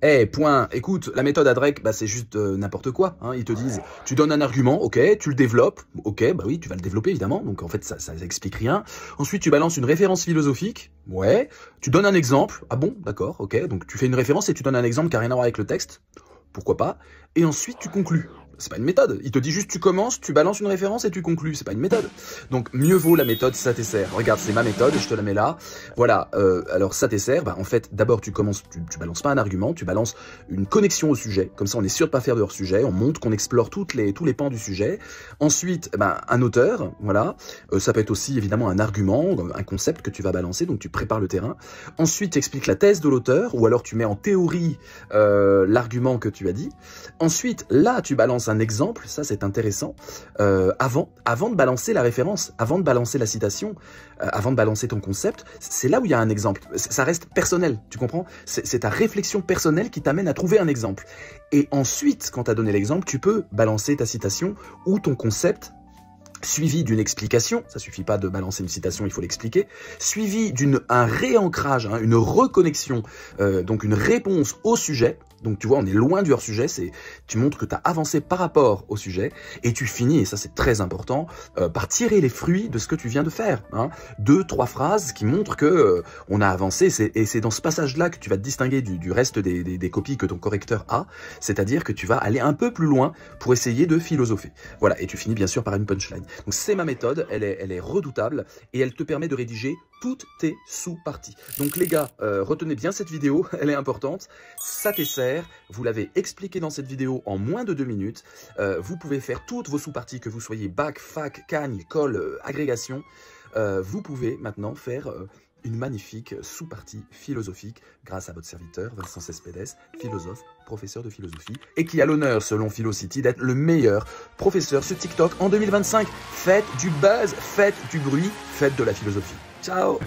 Eh, point, écoute, la méthode à Drake, bah, c'est juste n'importe quoi. Hein. Ils te disent, tu donnes un argument, ok, tu le développes, ok, bah oui, tu vas le développer évidemment, donc en fait ça explique rien. Ensuite, tu balances une référence philosophique, ouais, tu donnes un exemple, ah bon, d'accord, ok, donc tu fais une référence et tu donnes un exemple qui n'a rien à voir avec le texte, pourquoi pas, et ensuite tu conclus. C'est pas une méthode. Il te dit juste tu commences, tu balances une référence et tu conclus. C'est pas une méthode. Donc mieux vaut la méthode Saint-Esser. Regarde, c'est ma méthode, je te la mets là. Voilà. Alors Saint-Esser, bah, en fait, d'abord tu commences, tu balances pas un argument, tu balances une connexion au sujet. Comme ça, on est sûr de pas faire de hors sujet. On montre qu'on explore tous les pans du sujet. Ensuite, bah, un auteur, voilà. Ça peut être aussi évidemment un argument, un concept que tu vas balancer. Donc tu prépares le terrain. Ensuite, tu expliques la thèse de l'auteur, ou alors tu mets en théorie l'argument que tu as dit. Ensuite, là, tu balances un exemple, ça c'est intéressant, avant de balancer la référence, avant de balancer la citation, avant de balancer ton concept, c'est là où il y a un exemple. Ça reste personnel, tu comprends? C'est ta réflexion personnelle qui t'amène à trouver un exemple. Et ensuite, quand tu as donné l'exemple, tu peux balancer ta citation ou ton concept, suivi d'une explication, ça suffit pas de balancer une citation, il faut l'expliquer, suivi d'un réancrage, hein, une reconnexion, donc une réponse au sujet. Donc tu vois, on est loin du hors-sujet, tu montres que tu as avancé par rapport au sujet, et tu finis, et ça c'est très important, par tirer les fruits de ce que tu viens de faire. Hein. 2-3 phrases qui montrent que on a avancé, et c'est dans ce passage-là que tu vas te distinguer du reste des copies que ton correcteur a, c'est-à-dire que tu vas aller un peu plus loin pour essayer de philosopher. Voilà, et tu finis bien sûr par une punchline. Donc c'est ma méthode, elle est redoutable, et elle te permet de rédiger toutes tes sous-parties. Donc les gars, retenez bien cette vidéo, elle est importante, Saint-Esser, vous l'avez expliqué dans cette vidéo en moins de 2 minutes, vous pouvez faire toutes vos sous-parties, que vous soyez bac, fac, cagne, colle, agrégation, vous pouvez maintenant faire une magnifique sous-partie philosophique grâce à votre serviteur, Vincent Cespedes, philosophe, professeur de philosophie, et qui a l'honneur, selon Philocity, d'être le meilleur professeur sur TikTok en 2025. Faites du buzz, faites du bruit, faites de la philosophie. Ciao!